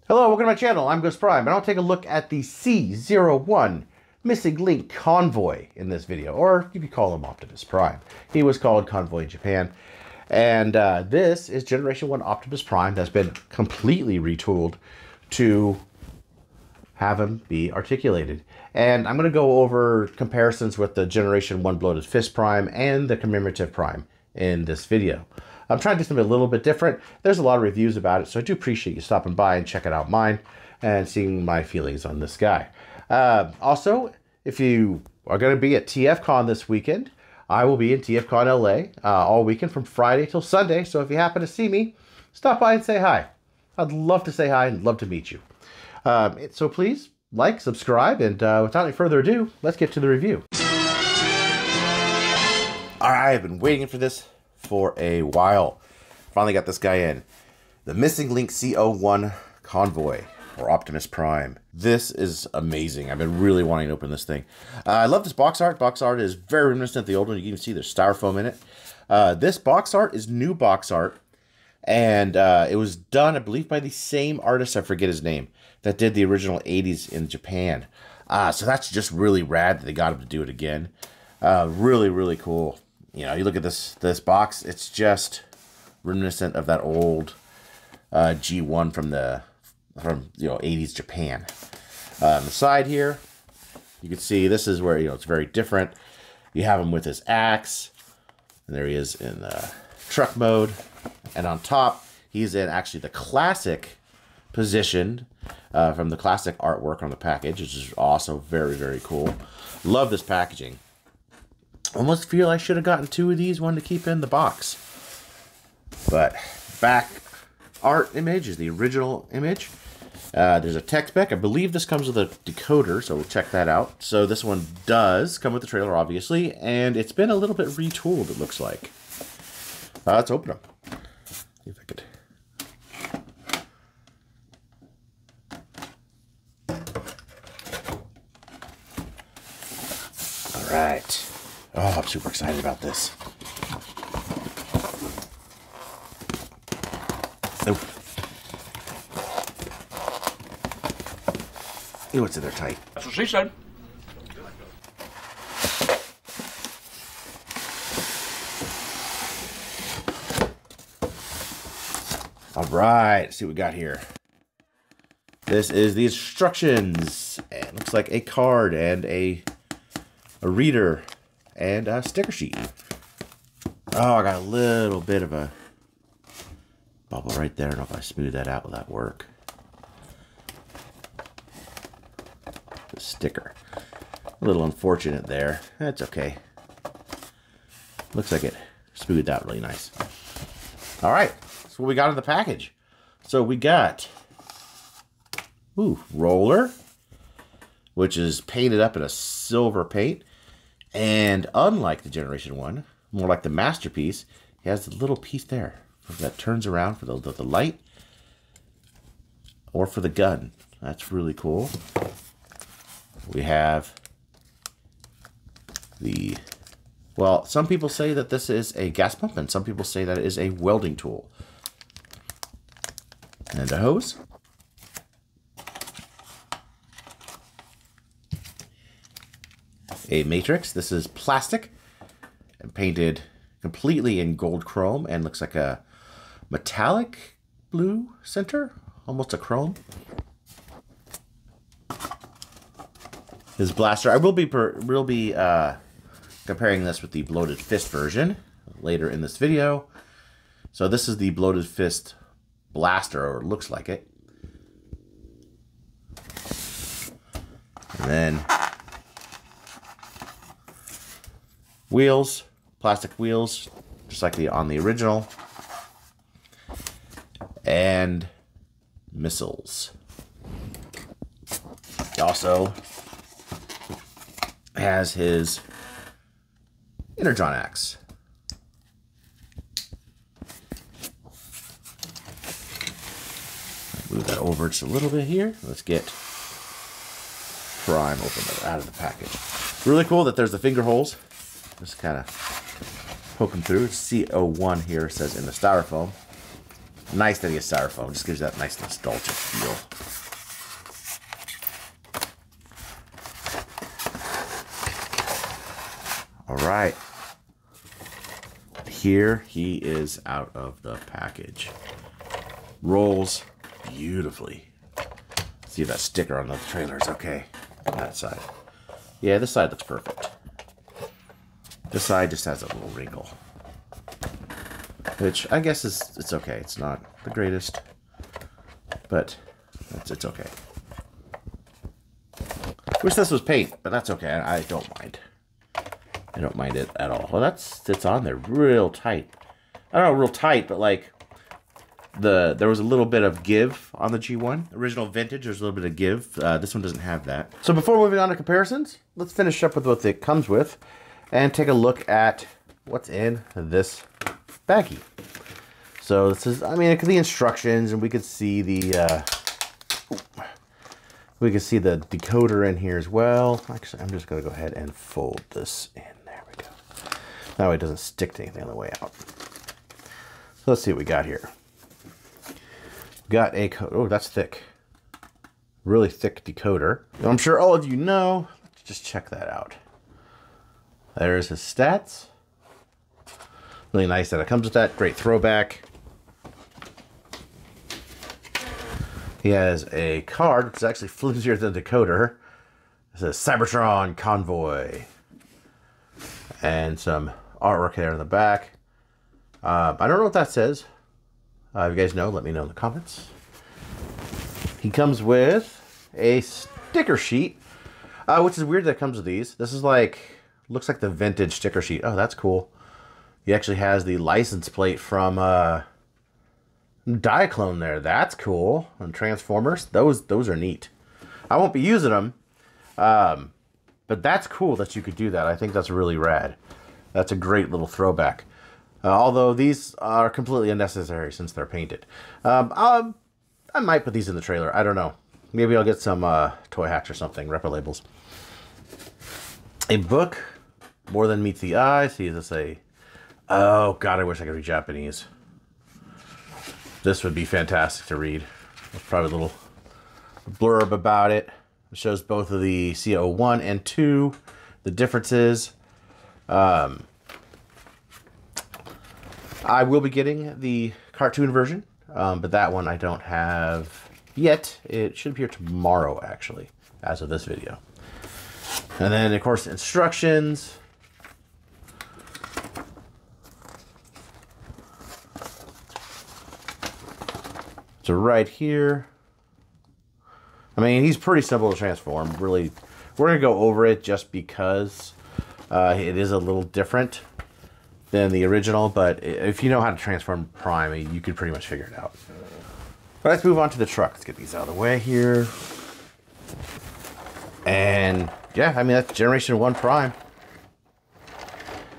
Hello, welcome to my channel. I'm Optimus Prime, and I'll take a look at the C-01 Missing Link Convoy in this video, or you could call him Optimus Prime. He was called Convoy in Japan, and this is Generation 1 Optimus Prime that's been completely retooled to have him be articulated. And I'm going to go over comparisons with the Generation 1 Bloated Fist Prime and the Commemorative Prime in this video. I'm trying to do something a little bit different. There's a lot of reviews about it, so I do appreciate you stopping by and checking out mine and seeing my feelings on this guy. Also, if you are going to be at TFCon this weekend, I will be in TFCon LA all weekend from Friday till Sunday. So if you happen to see me, stop by and say hi. I'd love to say hi and love to meet you. So please like, subscribe, and without any further ado, let's get to the review. All right, I've been waiting for this for a while. Finally got this guy in. The Missing Link C-01 Convoy, or Optimus Prime. This is amazing. I've been really wanting to open this thing. I love this box art. Box art is very reminiscent of the old one. You can even see there's styrofoam in it. This box art is new box art. And it was done, I believe, by the same artist, I forget his name, that did the original 80s in Japan. So that's just really rad that they got him to do it again. Really, really cool. You know, you look at this box, it's just reminiscent of that old G1 from 80s Japan. On the side here, you can see this is where, it's very different. You have him with his axe, and there he is in truck mode. And on top, he's in actually the classic position from the classic artwork on the package, which is also very, very cool. Love this packaging. Almost feel I should have gotten two of these, one to keep in the box. But back art image is the original image. There's a tech spec. I believe this comes with a decoder, so we'll check that out. So this one does come with the trailer, obviously, and it's been a little bit retooled, it looks like. Let's open them. See if I could. All right. Oh, I'm super excited about this. Oh. Ew, what's in there tight? That's what she said. All right, let's see what we got here. This is the instructions. And it looks like a card and a reader and a sticker sheet. Oh, I got a little bit of a bubble right there. I don't know if I smooth that out, will that work? The sticker. A little unfortunate there. That's okay. Looks like it smoothed out really nice. All right, that's what we got in the package. So we got, roller, which is painted up in a silver paint. And unlike the Generation 1, more like the Masterpiece, it has a little piece there that turns around for the light or for the gun. That's really cool. We have well, some people say that this is a gas pump, and some people say that it is a welding tool. And a hose. A matrix. This is plastic and painted completely in gold chrome and looks like a metallic blue center, almost a chrome. His blaster. I will be comparing this with the Bloated Fist version later in this video. So this is the Bloated Fist blaster, or it looks like it. And then wheels, plastic wheels, just like on the original. And missiles. He also has his Energon axe. Move that over just a little bit here. Let's get Prime opened out of the package. Really cool that there's the finger holes. Just kind of poke them through. C-01 here says in the styrofoam. Nice that he has styrofoam. Just gives you that nice nostalgic feel. All right. Here he is out of the package. Rolls beautifully. See if that sticker on the trailer is okay on that side. Yeah, this side looks perfect. This side just has a little wrinkle, which I guess it's okay. It's not the greatest, but it's okay. Wish this was paint, but that's okay. I don't mind. I don't mind it at all. Well, it's on there real tight. I don't know, real tight, but like there was a little bit of give on the G1. Original vintage, there's a little bit of give. This one doesn't have that. So before moving on to comparisons, let's finish up with what it comes with and take a look at what's in this baggie. So this is, I mean, it could be instructions, and we could see the decoder in here as well. Actually, I'm just gonna go ahead and fold this in. There we go. That way it doesn't stick to anything on the way out. So let's see what we got here. We got a code. Oh, that's thick. Really thick decoder. I'm sure all of you know. Let's just check that out. There's his stats. Really nice that it comes with that. Great throwback. He has a card, which is actually flimsier than the decoder. It says C-01 Convoy. And some artwork there in the back. I don't know what that says. If you guys know, let me know in the comments. He comes with a sticker sheet, which is weird that it comes with these. This is like, looks like the vintage sticker sheet. Oh, that's cool. He actually has the license plate from Diaclone there. That's cool. And Transformers, those are neat. I won't be using them, but that's cool that you could do that. I think that's really rad. That's a great little throwback. Although these are completely unnecessary since they're painted. I might put these in the trailer. I don't know. Maybe I'll get some toy hacks or something. Repro labels. A book. More Than Meets the Eye. See, this a... Oh, God, I wish I could read Japanese. This would be fantastic to read. There's probably a little blurb about it. It shows both of the C-01 and 2, the differences. I will be getting the cartoon version, but that one I don't have yet. It should appear tomorrow, actually, as of this video. And then, of course, instructions. So right here, I mean, he's pretty simple to transform. Really, we're going to go over it just because it is a little different than the original, but if you know how to transform Prime, you could pretty much figure it out. But let's move on to the truck. Let's get these out of the way here. And yeah, I mean, that's Generation 1 Prime.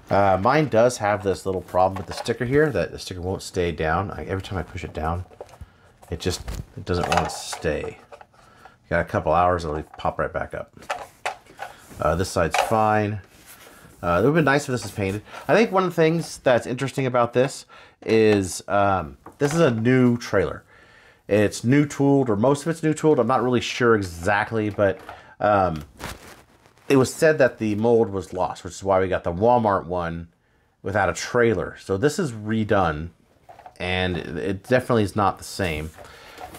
Mine does have this little problem with the sticker here, that the sticker won't stay down. Every time I push it down, it doesn't want to stay. Got a couple hours, it'll pop right back up. This side's fine. It would have been nice if this was painted. I think one of the things that's interesting about this is this is a new trailer. It's new tooled, or most of it's new tooled. I'm not really sure exactly, but it was said that the mold was lost, which is why we got the Walmart one without a trailer. So this is redone, and it definitely is not the same.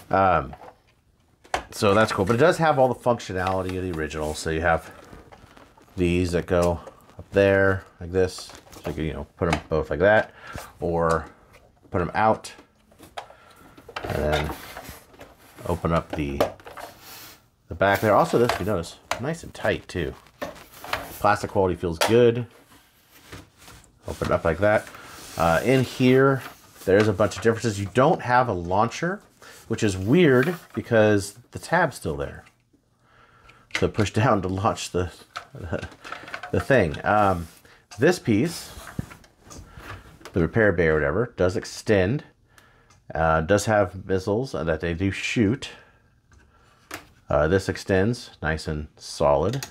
So that's cool, but it does have all the functionality of the original. So you have these that go up there like this, so you can, you know, put them both like that, or put them out and then open up the back there. Also, this, if you notice, nice and tight too. Plastic quality feels good. Open it up like that. In here, there's a bunch of differences. You don't have a launcher, which is weird because the tab's still there. So push down to launch the thing. This piece, the repair bay or whatever, does extend. Does have missiles that they do shoot. This extends nice and solid.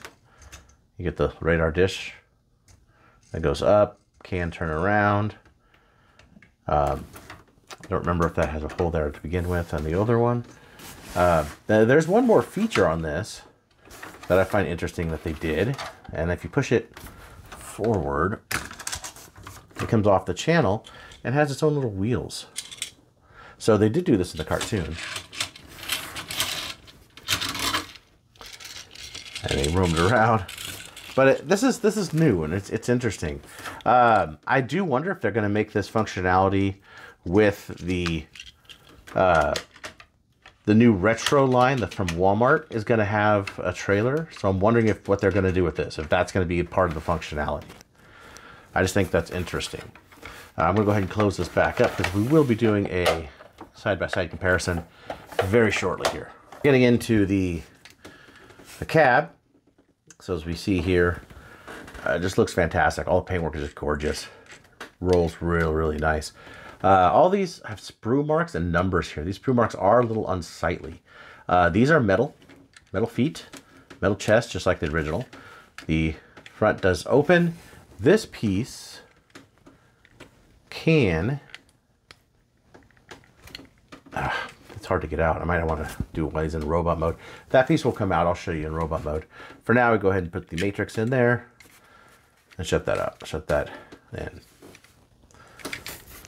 You get the radar dish that goes up, can turn around. don't remember if that has a hole there to begin with on the older one. There's one more feature on this that I find interesting that they did. And if you push it forward, it comes off the channel and has its own little wheels. So they did do this in the cartoon. And they roamed around. But this is new and it's interesting. I do wonder if they're going to make this functionality with the new retro line that from Walmart is going to have a trailer. So I'm wondering if what they're going to do with this, if that's going to be a part of the functionality. I just think that's interesting. I'm going to go ahead and close this back up because we will be doing a side-by-side comparison very shortly here. Getting into the cab. So as we see here, it just looks fantastic. All the paintwork is just gorgeous. Rolls really nice. All these have sprue marks and numbers here. These sprue marks are a little unsightly. These are metal feet, metal chest, just like the original. The front does open. This piece can... it's hard to get out. I might want to do it while he's in robot mode. That piece will come out. I'll show you in robot mode. For now, we go ahead and put the matrix in there and shut that up. Shut that in.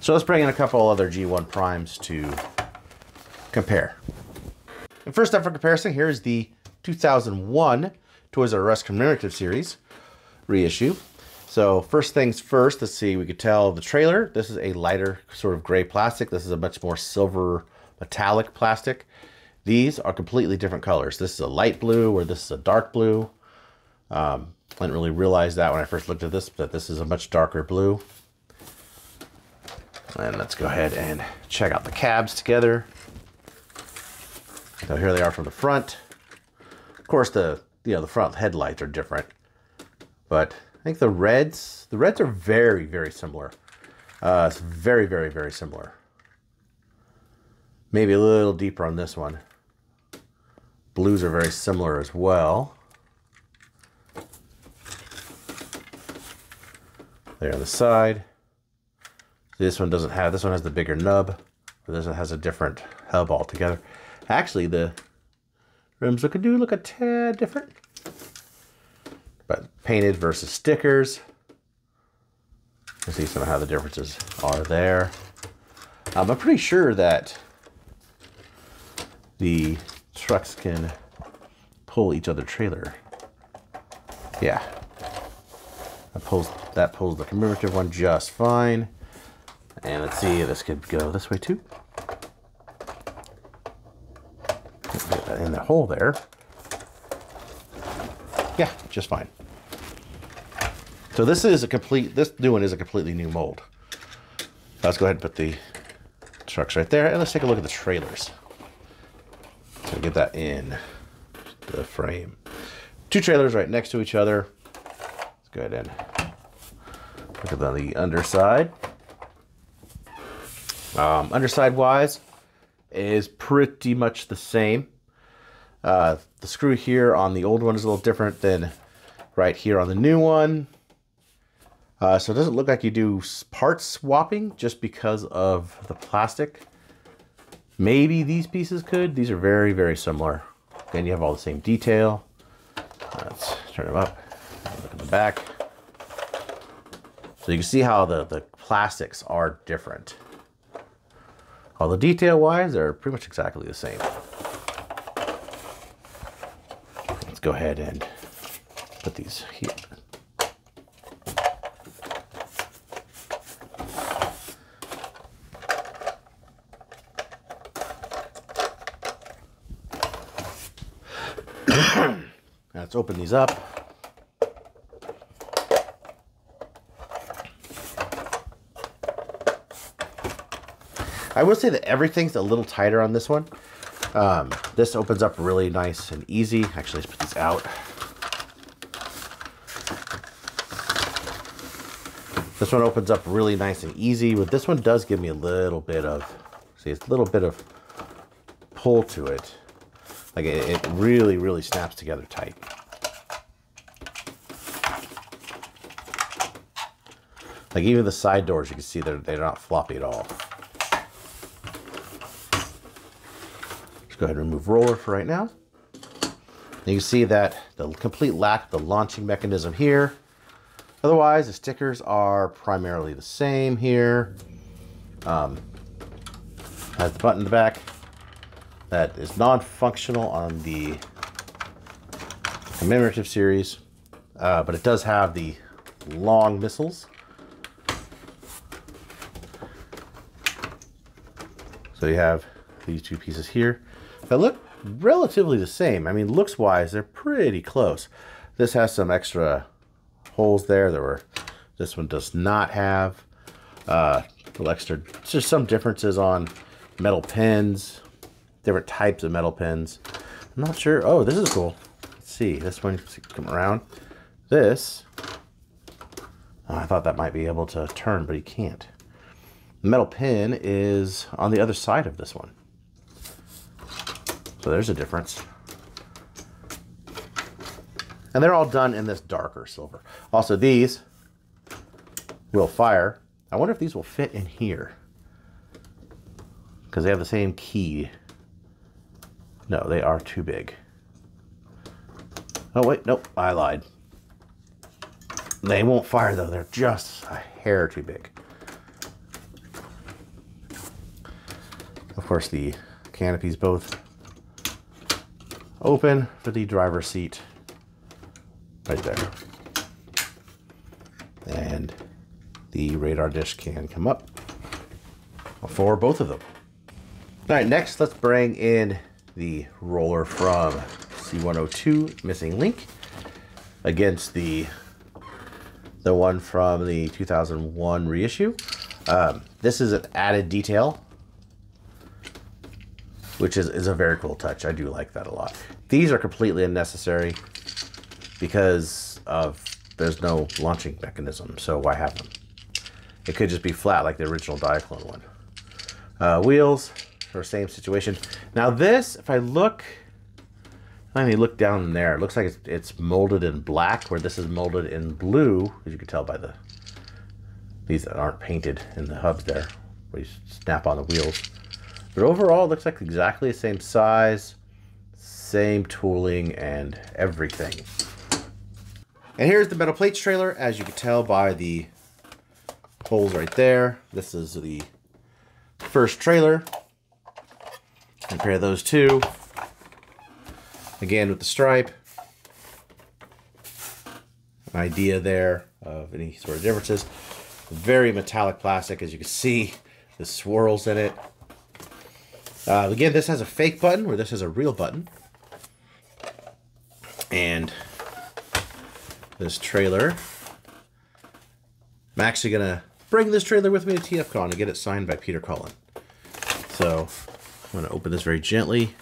So let's bring in a couple other G1 primes to compare. And first up for comparison, here is the 2001 Toys R Us Commemorative Series reissue. So first things first, let's see, we could tell the trailer. This is a lighter sort of gray plastic. This is a much more silver metallic plastic. These are completely different colors. This is a light blue or this is a dark blue. I didn't really realize that when I first looked at this, but this is a much darker blue. And let's go ahead and check out the cabs together. So here they are from the front. Of course, the front headlights are different, but I think the reds are very similar. It's very similar. Maybe a little deeper on this one. Blues are very similar as well. There on the side. This one doesn't have, this one has the bigger nub. This one has a different hub altogether. Actually, the rims look a tad different. But painted versus stickers. Let's see some of how the differences are there. I'm pretty sure that the trucks can pull each other trailer. Yeah. That pulls the commemorative one just fine. And let's see, this could go this way too. Get that in the hole there. Yeah, just fine. So this new one is a completely new mold. Let's go ahead and put the trucks right there, and let's take a look at the trailers. So get that in the frame. Two trailers right next to each other. Let's go ahead and look at the underside. Underside wise is pretty much the same. The screw here on the old one is a little different than right here on the new one. So it doesn't look like you do part swapping just because of the plastic. Maybe these pieces could. These are very similar. Again, you have all the same detail. Let's turn them up. Look at the back. So you can see how the plastics are different. All the detail-wise, they're pretty much exactly the same. Let's go ahead and put these here. Let's open these up. I will say that everything's a little tighter on this one. This opens up really nice and easy. Actually, let's put these out. This one opens up really nice and easy. But this one does give me a little bit of, see, it's a little bit of pull to it. Like it really snaps together tight. Like even the side doors, you can see they're not floppy at all. Let's go ahead and remove roller for right now. And you can see that the complete lack of the launching mechanism here. Otherwise, the stickers are primarily the same here. Has the button in the back that is non-functional on the commemorative series, but it does have the long missiles. So you have these two pieces here that look relatively the same. I mean, looks wise, they're pretty close. This has some extra holes there this one does not have. Little extra, just some differences on metal pins, different types of metal pins. I'm not sure. Oh, this is cool. Let's see, this one come around. This, I thought that might be able to turn, but you can't. The metal pin is on the other side of this one. So there's a difference. And they're all done in this darker silver. Also, these will fire. I wonder if these will fit in here, because they have the same key. No, they are too big. Oh, wait, nope, I lied. They won't fire, though. They're just a hair too big. Of course, the canopies both open for the driver's seat right there. And the radar dish can come up for both of them. All right, next let's bring in the roller from C-01 Missing Link against the one from the 2001 reissue. This is an added detail, which is a very cool touch. I do like that a lot. These are completely unnecessary because there's no launching mechanism, so why have them? It could just be flat like the original Diaclone one. Wheels, for same situation. Now this, if I look down in there, it looks like it's molded in black, where this is molded in blue, as you can tell by these that aren't painted in the hubs there, where you snap on the wheels. But overall, it looks like exactly the same size, same tooling, and everything. And here's the metal plates trailer, as you can tell by the holes right there. This is the first trailer. Compare those two. Again, with the stripe. An idea there of any sort of differences. Very metallic plastic, as you can see. The swirls in it. Again, this has a fake button, where this has a real button. And this trailer, I'm actually going to bring this trailer with me to TFCon and get it signed by Peter Cullen. So I'm going to open this very gently,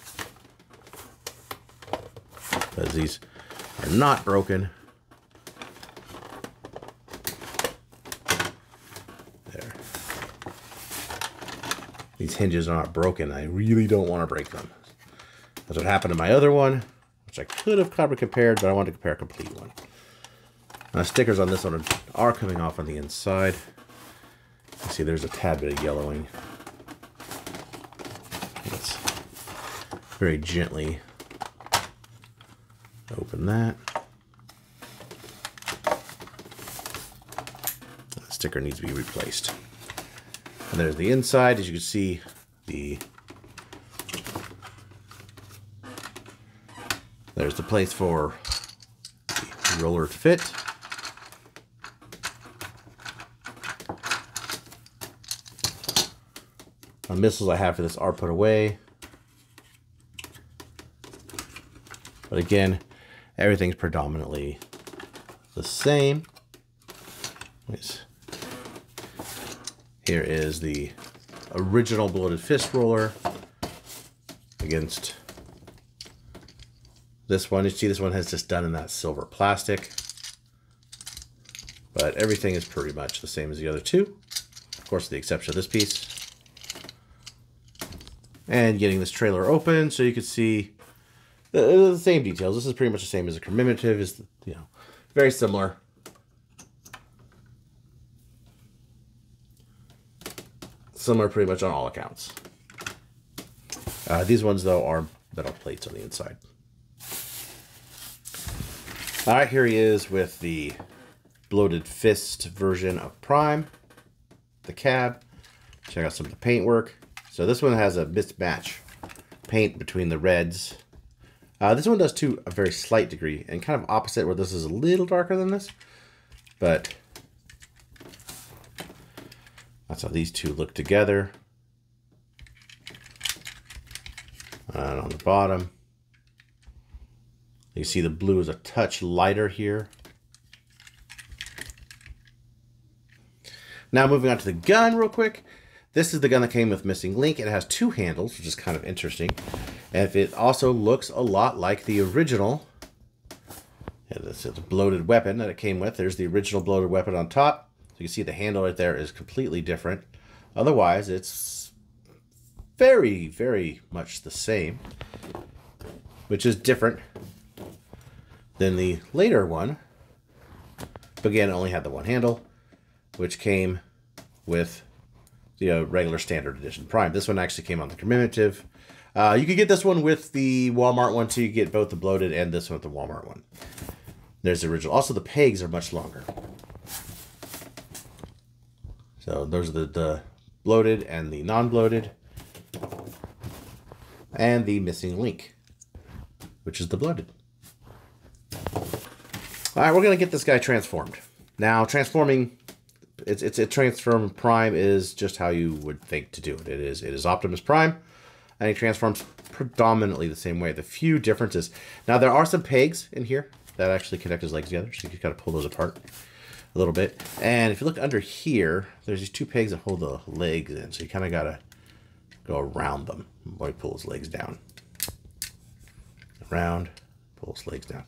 because these are not broken. There. These hinges are not broken. I really don't want to break them. That's what happened to my other one, which I could have carbon compared, but I wanted to compare a complete one. Now, stickers on this one are coming off on the inside. You see there's a tad bit of yellowing. Let's very gently open that. The sticker needs to be replaced. And there's the inside. As you can see, there's the place for the roller to fit. The missiles I have for this are put away. But again, everything's predominantly the same. Here is the original Bloated Fist roller against this one. You see this one has just done in that silver plastic. But everything is pretty much the same as the other two. Of course, with the exception of this piece. And getting this trailer open so you can see the same details. This is pretty much the same as a commemorative. Is, you know, very similar. Similar pretty much on all accounts. These ones, though, are metal plates on the inside. All right, here he is with the bloated fist version of Prime, the cab. Check out some of the paintwork. So this one has a mismatch paint between the reds. This one does to a very slight degree, and kind of opposite, where this is a little darker than this. But that's how these two look together. And on the bottom, you see the blue is a touch lighter here. Now moving on to the gun real quick. This is the gun that came with missing link. It has two handles, which is kind of interesting. And it also looks a lot like the original. And this is a bloated weapon that it came with. There's the original bloated weapon on top. So you can see the handle right there is completely different. Otherwise, it's very, very much the same, which is different than the later one. But again, it only had the one handle, which came with the regular standard edition Prime. This one actually came on the commemorative. You could get this one with the Walmart one too. You get both the bloated and this one with the Walmart one. There's the original. Also, the pegs are much longer. So those are the bloated and the non-bloated. And the missing link, which is the bloated. All right, we're going to get this guy transformed. Now, transforming... It's a transform Prime is just how you would think to do it. It is Optimus Prime, and he transforms predominantly the same way. The few differences. Now there are some pegs in here that actually connect his legs together, so you gotta pull those apart a little bit. And if you look under here, there's these two pegs that hold the legs in, so you kind of gotta go around them while he pulls his legs down. Around, pull his legs down,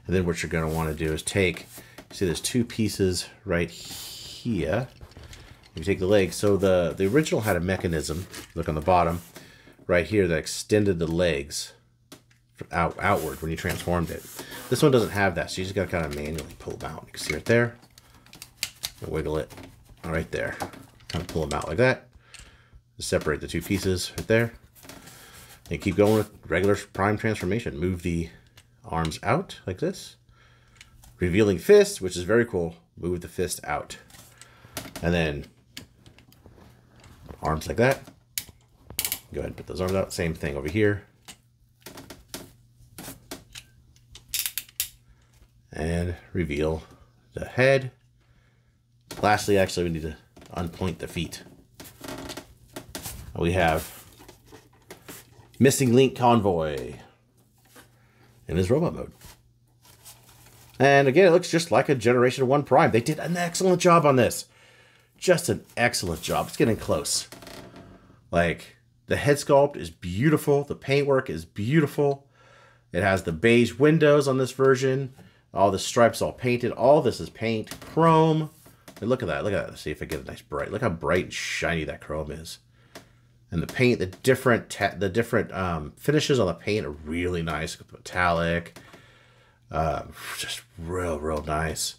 and then what you're gonna want to do is take. See, there's two pieces right here. You take the legs. So the original had a mechanism, look on the bottom right here, that extended the legs outward when you transformed it. This one doesn't have that, so you just got to kind of manually pull them out. You can see right there, and wiggle it right there, kind of pull them out like that. Just separate the two pieces right there, and keep going with regular Prime transformation. Move the arms out like this, revealing fist, which is very cool. Move the fist out. And then arms like that. Go ahead and put those arms out. Same thing over here. And reveal the head. Lastly, actually, we need to unpoint the feet. We have Missing Link Convoy in his robot mode. And again, it looks just like a Generation 1 Prime. They did an excellent job on this. Just an excellent job. It's getting close. Like, the head sculpt is beautiful. The paintwork is beautiful. It has the beige windows on this version. All the stripes all painted. All this is paint. Chrome. And look at that. Look at that. Let's see if I get a nice bright. Look how bright and shiny that chrome is. And the paint, the different finishes on the paint are really nice. Metallic. Just real nice.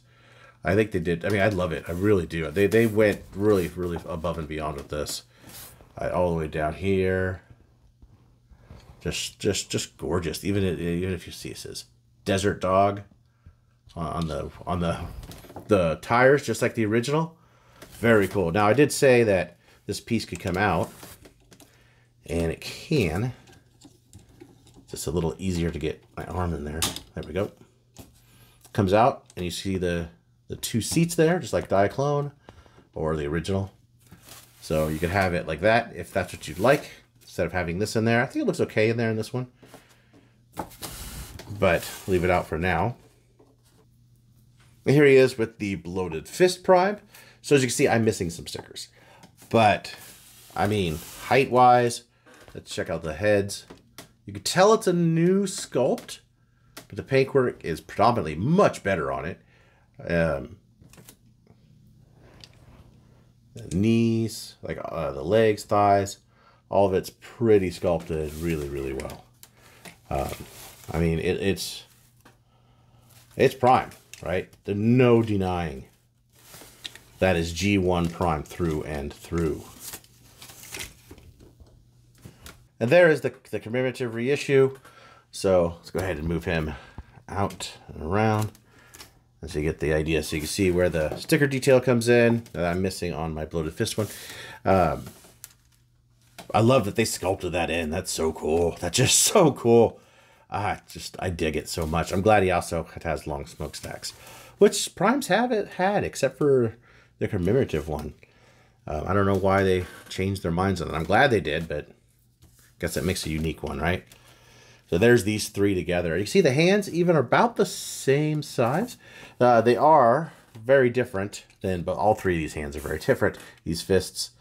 I think they did. I mean, I love it. I really do. They went really above and beyond with this. All the way down here. Just gorgeous. Even if you see it says Desert Dog on the tires, just like the original. Very cool. Now I did say that this piece could come out, and it can. Just a little easier to get my arm in there. There we go. Comes out, and you see the two seats there, just like Diaclone or the original. So you could have it like that if that's what you'd like, instead of having this in there. I think it looks okay in there in this one, but leave it out for now. And here he is with the bloated fist Prime. So as you can see, I'm missing some stickers, but I mean, height-wise, let's check out the heads. You can tell it's a new sculpt, but the paintwork is predominantly much better on it. The knees, like the legs, thighs, all of it's pretty sculpted really well. I mean, it's Prime, right? There's no denying that is G1 Prime through and through. And there is the commemorative reissue. So let's go ahead and move him out and around. And so you get the idea. So you can see where the sticker detail comes in that I'm missing on my Bloated Fist one. I love that they sculpted that in. That's so cool. That's just so cool. I dig it so much. I'm glad he also has long smokestacks, which Primes haven't had except for the commemorative one. I don't know why they changed their minds on it. I'm glad they did, but I guess that makes a unique one, right? So there's these three together. You see the hands even are about the same size. They are very different, but all three of these hands are very different. These fists.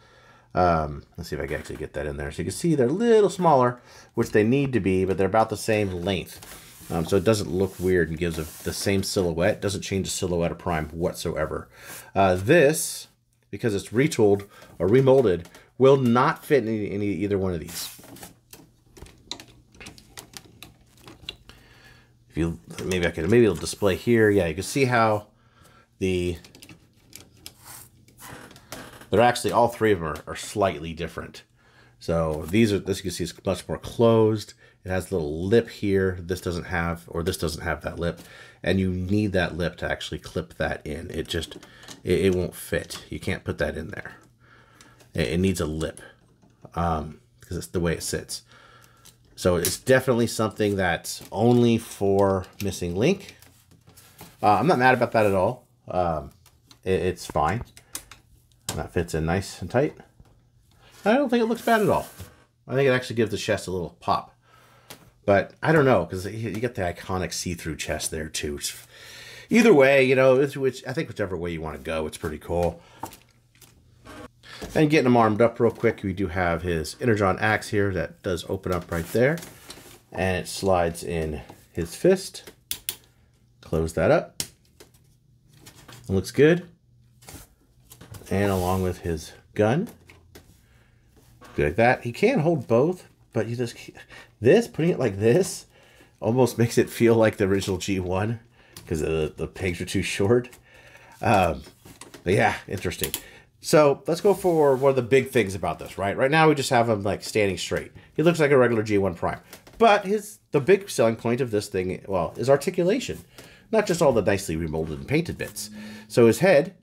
Let's see if I can actually get that in there. So you can see they're a little smaller, which they need to be, but they're about the same length. So it doesn't look weird and gives the same silhouette. Doesn't change the silhouette of Prime whatsoever. This, because it's retooled or remolded, will not fit in either one of these. If you maybe it'll display here. Yeah, you can see how they're actually, all three of them are slightly different. So this you can see is much more closed. It has a little lip here. This doesn't have that lip, and you need that lip to actually clip that in. It won't fit. You can't put that in there. It needs a lip because it's the way it sits. So it's definitely something that's only for Missing Link. I'm not mad about that at all. It's fine. That fits in nice and tight. I don't think it looks bad at all. I think it actually gives the chest a little pop. But I don't know, because you get the iconic see-through chest there too. Either way, you know, I think whichever way you want to go, it's pretty cool. And getting him armed up real quick, we do have his Energon axe here that does open up right there. And it slides in his fist. Close that up. It looks good. And along with his gun. Like that. He can hold both, but you just... putting it like this almost makes it feel like the original G1 because the pegs are too short. But yeah, interesting. So let's go for one of the big things about this, right? Right now we just have him like standing straight. He looks like a regular G1 Prime. But the big selling point of this thing, well, is articulation. Not just all the nicely remolded and painted bits. So his head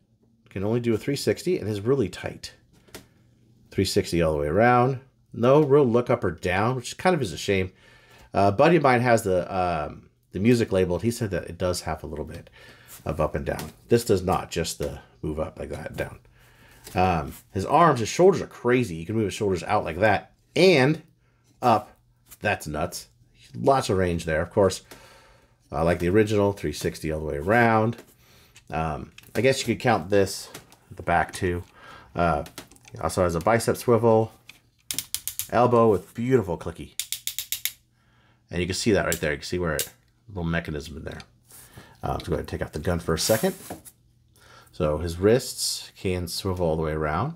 can only do a 360 and is really tight. 360 all the way around. No real look up or down, which kind of is a shame. A buddy of mine has the music labeled. He said that it does have a little bit of up and down. This does not, just the move up like that, down. His arms, his shoulders are crazy. You can move his shoulders out like that and up. That's nuts. Lots of range there, of course. Like the original, 360 all the way around. I guess you could count this at the back too. He also has a bicep swivel, elbow with beautiful clicky. And you can see that right there. You can see where a little mechanism in there. Let's go ahead and take out the gun for a second. So his wrists can swivel all the way around.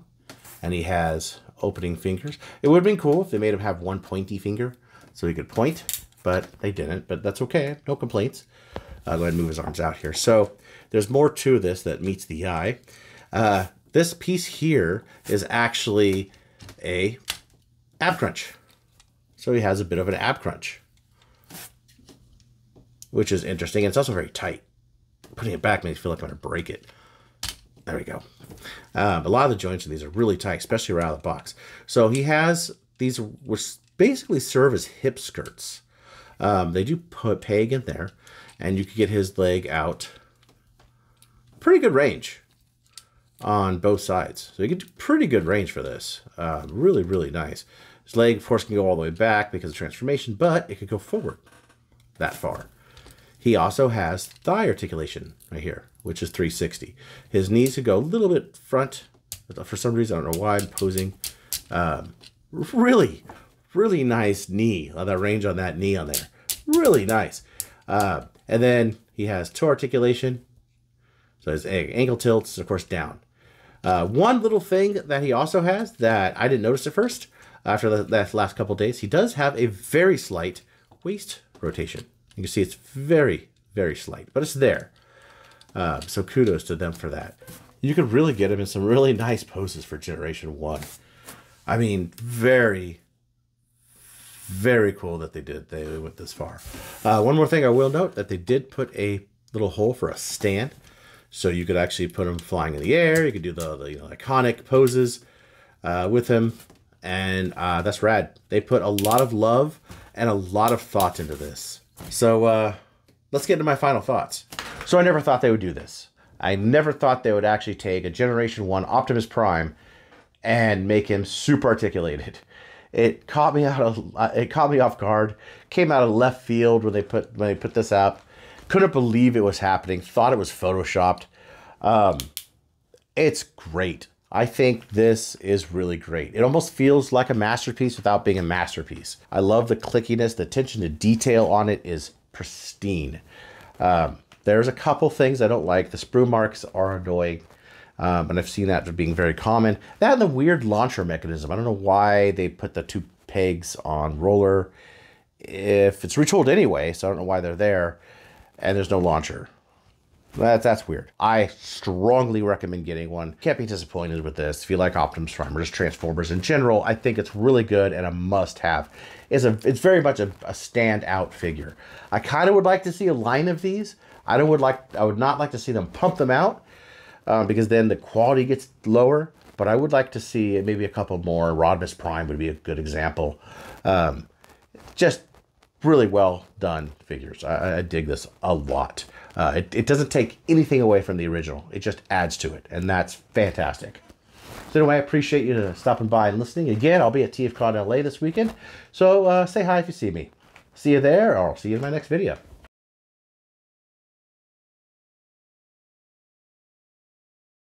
And he has opening fingers. It would have been cool if they made him have one pointy finger so he could point, but they didn't. But that's okay. No complaints. Go ahead and move his arms out here. So there's more to this that meets the eye. This piece here is actually a ab crunch. So he has a bit of an ab crunch, which is interesting. And it's also very tight. Putting it back makes me feel like I'm going to break it. There we go. A lot of the joints in these are really tight, especially right out of the box. So he has these, which basically serve as hip skirts. They do put peg in there, and you can get his leg out. Pretty good range on both sides. So you get pretty good range for this. Really, really nice. His leg, of course, can go all the way back because of transformation, but it could go forward that far. He also has thigh articulation right here, which is 360. His knees could go a little bit front. For some reason, I don't know why I'm posing. Really, really nice knee. The range on that knee on there. Really nice. And then he has toe articulation. So his ankle tilts, of course, down. One little thing that he also has that I didn't notice at first, after that last couple days, he does have a very slight waist rotation. You can see it's very, very slight, but it's there. So kudos to them for that. You could really get him in some really nice poses for Generation 1. I mean, very, very cool that they went this far. One more thing I will note, that they did put a little hole for a stand, so you could actually put him flying in the air. You could do the iconic poses with him, and that's rad. They put a lot of love and a lot of thought into this. So let's get into my final thoughts. So I never thought they would do this. I never thought they would actually take a Generation 1 Optimus Prime and make him super articulated. It caught me off guard. Came out of left field when they put this out. Couldn't believe it was happening. Thought it was photoshopped. It's great. I think this is really great. It almost feels like a masterpiece without being a masterpiece. I love the clickiness. The attention to detail on it is pristine. There's a couple things I don't like. The sprue marks are annoying, and I've seen that being very common. That and the weird launcher mechanism. I don't know why they put the 2 pegs on roller if it's retooled anyway, so I don't know why they're there, and there's no launcher. That's weird. I strongly recommend getting one. Can't be disappointed with this. If you like Optimus Prime or just Transformers in general, I think it's really good and a must-have. It's very much a standout figure. I kind of would like to see a line of these. I would not like to see them pump them out because then the quality gets lower. But I would like to see maybe a couple more. Rodimus Prime would be a good example. Just really well done figures. I dig this a lot. It doesn't take anything away from the original. It just adds to it, and that's fantastic. So anyway, I appreciate you stopping by and listening. Again, I'll be at TFCon LA this weekend, so say hi if you see me. See you there, or I'll see you in my next video.